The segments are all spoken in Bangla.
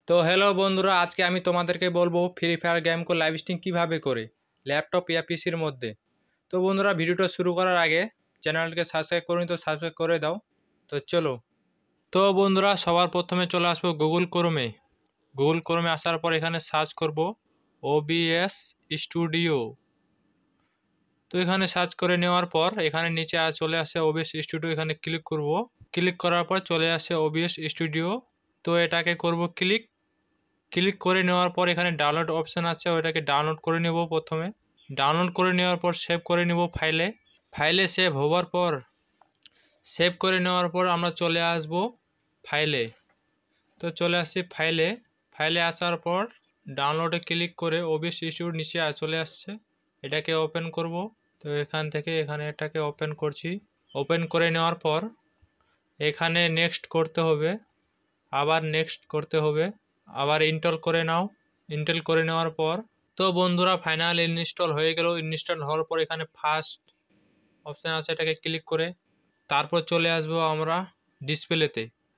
তো হ্যালো বন্ধুরা, আজকে আমি তোমাদেরকে বলবো ফ্রি ফায়ার গেম কো লাইভ স্ট্রিম কীভাবে করে ল্যাপটপ ইয়া পিসির মধ্যে। তো বন্ধুরা, ভিডিওটা শুরু করার আগে চ্যানেলটিকে সাবস্ক্রাইব করুন, তো সাবস্ক্রাইব করে দাও। তো চলো। তো বন্ধুরা, সবার প্রথমে চলে আসবো গুগল ক্রোমে আসার পর এখানে সার্চ করব ওবিএস স্টুডিও। তো এখানে সার্চ করে নেওয়ার পর এখানে নিচে চলে আসে ওবিএস স্টুডিও, এখানে ক্লিক করব। ক্লিক করার পর চলে আসে ওবিএস স্টুডিও। তো এটাকে করব ক্লিক করে নেওয়ার পর এখানে ডাউনলোড অপশান আছে, ওটাকে ডাউনলোড করে নেব। প্রথমে ডাউনলোড করে নেওয়ার পর সেভ করে নেব ফাইলে সেভ করে নেওয়ার পর আমরা চলে আসব ফাইলে। তো চলে আসছি ফাইলে আসার পর ডাউনলোডে ক্লিক করে ওবিএস স্টুডিওর নিচে চলে আসছে, এটাকে ওপেন করব। তো এখান থেকে এটাকে ওপেন করছি। ওপেন করে নেওয়ার পর এখানে নেক্সট করতে হবে, আবার ইনস্টল করে নাও। ইনস্টল করে নেওয়ার পর তো বন্ধুরা ফাইনাল ইনস্টল হয়ে গেল। ইনস্টল হওয়ার পর এখানে ফার্স্ট অপশান আছে, এটাকে ক্লিক করে তারপর চলে আসবো আমরা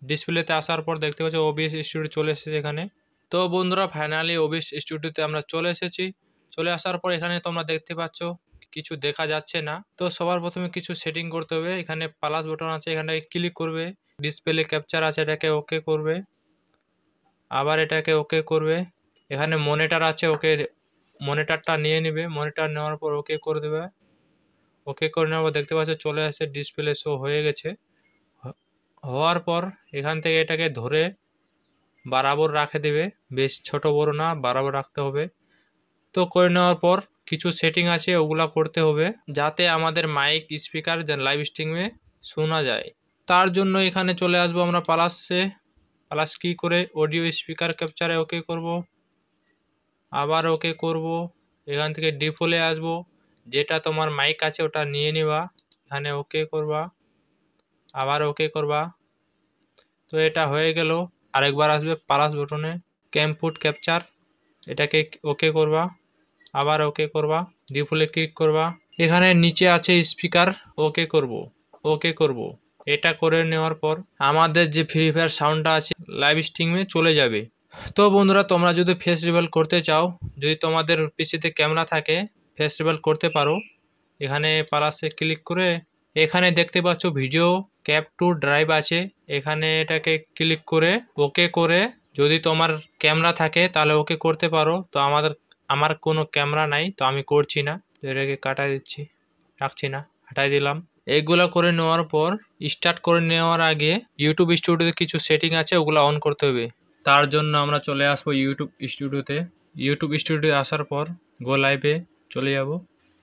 ডিসপ্লেতে আসার পর দেখতে পাচ্ছি ওবিএস স্টুডিও চলে এসেছে এখানে। তো বন্ধুরা, ফাইনালি ওবিএস স্টুডিওতে আমরা চলে এসেছি। চলে আসার পর এখানে তোমরা দেখতে পাচ্ছ কিছু দেখা যাচ্ছে না। তো সবার প্রথমে কিছু সেটিং করতে হবে। এখানে প্লাস বাটন আছে, এখানটাকে ক্লিক করবে। ডিসপ্লে ক্যাপচার আছে, এটাকে ওকে করবে। আবার এটাকে ওকে করবে। এখানে মনিটর আছে, মনিটরটা নিয়ে নেবে। মনিটর নেওয়ার পর ওকে করে দেবে। ওকে করে নেওয়ার পর দেখতে পাচ্ছ চলে আসে, ডিসপ্লে শো হয়ে গেছে। হওয়ার পর এখান থেকে এটাকে ধরে বরাবর রাখে দেবে, বেশ ছোট বড় না, বরাবর রাখতে হবে। তো করে নেওয়ার পর কিছু সেটিং আছে, ওগুলা করতে হবে যাতে আমাদের মাইক স্পিকার লাইভ স্ট্রিমে শোনা যায়। তার জন্য এখানে চলে আসবো আমরা প্লাস কি করে অডিও স্পিকার ক্যাপচারে ওকে করব। আবার ওকে করব। এখান থেকে ডিফল্টে আসব, যেটা তোমার মাইক আছে ওটা নিয়ে নেবা, এখানে ওকে করবা, আবার ওকে করবা। তো এটা হয়ে গেল। আরেকবার আসবে প্লাস বটনে ক্যামপুট ক্যাপচার, এটাকে ওকে করবা, আবার ওকে করবা, ডিফল্টে ক্লিক করবা। এখানে নিচে আছে স্পিকার, ওকে করব। এটা করে নেওয়ার পর আমাদের যে ফ্রি ফায়ার সাউন্ডটা আছে লাইভ স্ট্রিমে চলে যাবে। তো বন্ধুরা, তোমরা যদি ফেস রিভিল করতে চাও, যদি তোমাদের পিসিতে ক্যামেরা থাকে, ফেস রিভিল করতে পারো। এখানে প্লাসে ক্লিক করে এখানে দেখতে পাচ্ছ ভিডিও ক্যাপচার ড্রাইভ আছে, এখানে এটাকে ক্লিক করে ওকে করে যদি তোমার ক্যামেরা থাকে তাহলে ওকে করতে পারো। তো আমার কোনো ক্যামেরা নাই, তো আমি করছি না। তো এটাকে রাখছি না, হটাই দিলাম। এইগুলা করে নেওয়ার পর স্টার্ট করে নেওয়ার আগে ইউটিউব স্টুডিওতে কিছু সেটিং আছে, ওগুলো অন করতে হবে। তার জন্য আমরা চলে আসবো ইউটিউব স্টুডিও আসার পর গো লাইভে চলে যাব।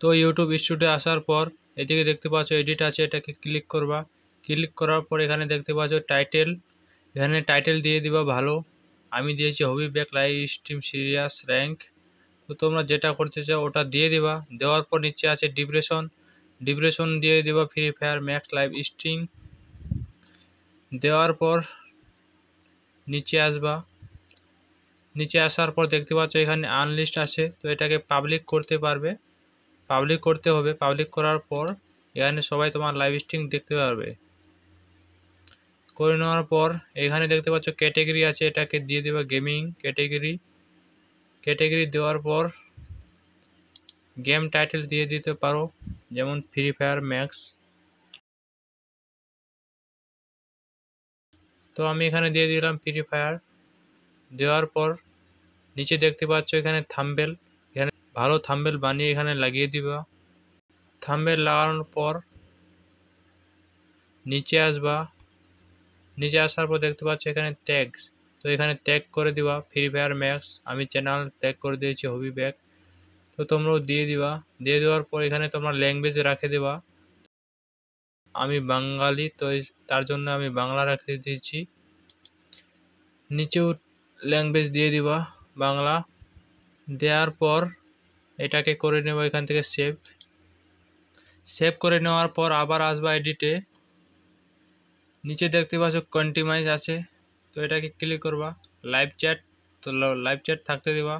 তো ইউটিউব স্টুডিও আসার পর এদিকে দেখতে পাচ্ছ এডিট আছে, এটাকে ক্লিক করবা। ক্লিক করার পর এখানে দেখতে পাচ্ছ টাইটেল, এখানে টাইটেল দিয়ে দিবা ভালো। আমি দিয়েছি হবি back live stream serious rank. তো তোমরা যেটা করতে চাও ওটা দিয়ে দিবা। দেওয়ার পর নিচে আছে ডিপ্রেশন দিয়ে দিবা free fire max live stream. দেওয়ার পর নিচে আসবা। নিচে আসার পর দেখতে পাচ্ছ এখানে আনলিস্ট আছে, তো এটাকে পাবলিক করতে হবে। পাবলিক করার পর এখানে সবাই তোমার লাইভ স্ট্রিম দেখতে পারবে। করে নেওয়ার পর এখানে দেখতে পাচ্ছ ক্যাটেগরি আছে, এটাকে দিয়ে দেবা গেমিং ক্যাটেগরি দেওয়ার পর গেম টাইটেল দিয়ে দিতে পারো, যেমন ফ্রি ফায়ার ম্যাক্স। তো আমি এখানে দিয়ে দিলাম ফ্রি ফায়ার। দেওয়ার পর নিচে দেখতে পাচ্ছ এখানে থাম্বনেল, এখানে ভালো থাম্বনেল বানিয়ে এখানে লাগিয়ে দিবা। থাম্বনেল লাগানোর পর নিচে আসবা। নিচে আসার পর দেখতে পাচ্ছ এখানে ট্যাগস, তো এখানে ট্যাগ করে দিবা ফ্রি ফায়ার ম্যাক্স। আমি চ্যানেল ট্যাগ করে দিয়েছি হবি ব্যাক, তো তোমরাও দিয়ে দিবা। দিয়ে দেওয়ার পর এখানে তোমরা ল্যাঙ্গুয়েজ রাখে দেবা। আমি বাঙালি, তো তার জন্য আমি বাংলা রাখতে দিয়েছি। নিচেও ল্যাঙ্গুয়েজ দিয়ে দিবা বাংলা। দেওয়ার পর এটাকে করে নেব এখান থেকে সেভ করে নেওয়ার পর আবার আসবা এডিটে। নিচে দেখতে পাচ্ছ কন্টিনিউয়াস আছে, তো এটাকে ক্লিক করবা। লাইভ চ্যাট থাকতে দেবা।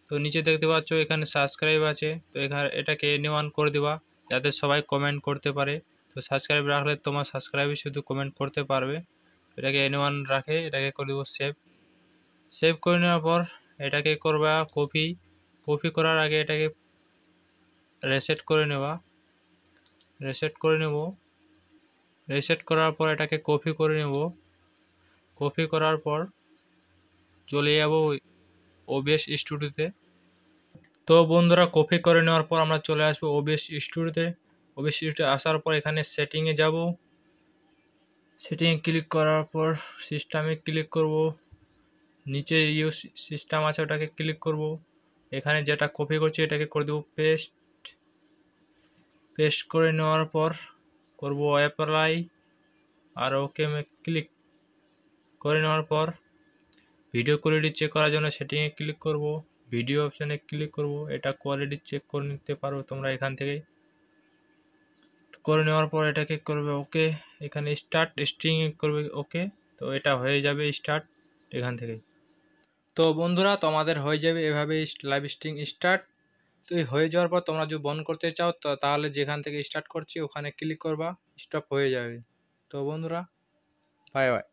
তো নিচে দেখতে পাচ্ছ এখানে সাবস্ক্রাইব আছে, তো এটাকে এনিওয়ান করে দেবা যাতে সবাই কমেন্ট করতে পারে। তো সাবস্ক্রাইব রাখলে তোমার সাবস্ক্রাইবে শুধু কমেন্ট করতে পারবে। এটাকে এনিওয়ান রাখে, এটাকে করে দেবো সেভ। সেভ করে নেওয়ার পর এটাকে করবা কপি করার আগে এটাকে রিসেট করে নেব। রিসেট করার পর এটাকে কপি করে নেব। কপি করার পর চলে যাব ওবিএস স্টুডিওতে। তো বন্ধুরা কপি করে নেওয়ার পর আমরা চলে আসবো ওবিএস স্টুডিওতে। ওবিএস স্টুডিওতে আসার পর এখানে সেটিংয়ে যাব। সেটিংয়ে ক্লিক করার পর সিস্টেমে ক্লিক করব। নিচে ইউজ সিস্টেম আছে ওটাকে ক্লিক করব। এখানে যেটা কপি করছি এটাকে করে দেবো পেস্ট করে নেওয়ার পর করব অ্যাপ্লাই আর ওকে ক্লিক করে নেওয়ার পর ভিডিও কোয়ালিটি চেক করার জন্য সেটিংয়ে ক্লিক করব। ভিডিও অপশানে ক্লিক করব। এটা কোয়ালিটি চেক করে নিতে পারো তোমরা এখান থেকে। করে নেওয়ার পর এটাকে করবে ওকে। এখানে স্টার্ট স্ট্রিং করবে ওকে। তো এটা হয়ে যাবে স্টার্ট এখান থেকে। তো বন্ধুরা তোমাদের হয়ে যাবে এভাবে লাইভ স্ট্রিং স্টার্ট। তো এই হয়ে যাওয়ার পর তোমরা যদি বন্ধ করতে চাও তাহলে যেখান থেকে স্টার্ট করছি ওখানে ক্লিক করবা, স্টপ হয়ে যাবে। তো বন্ধুরা বাই বাই।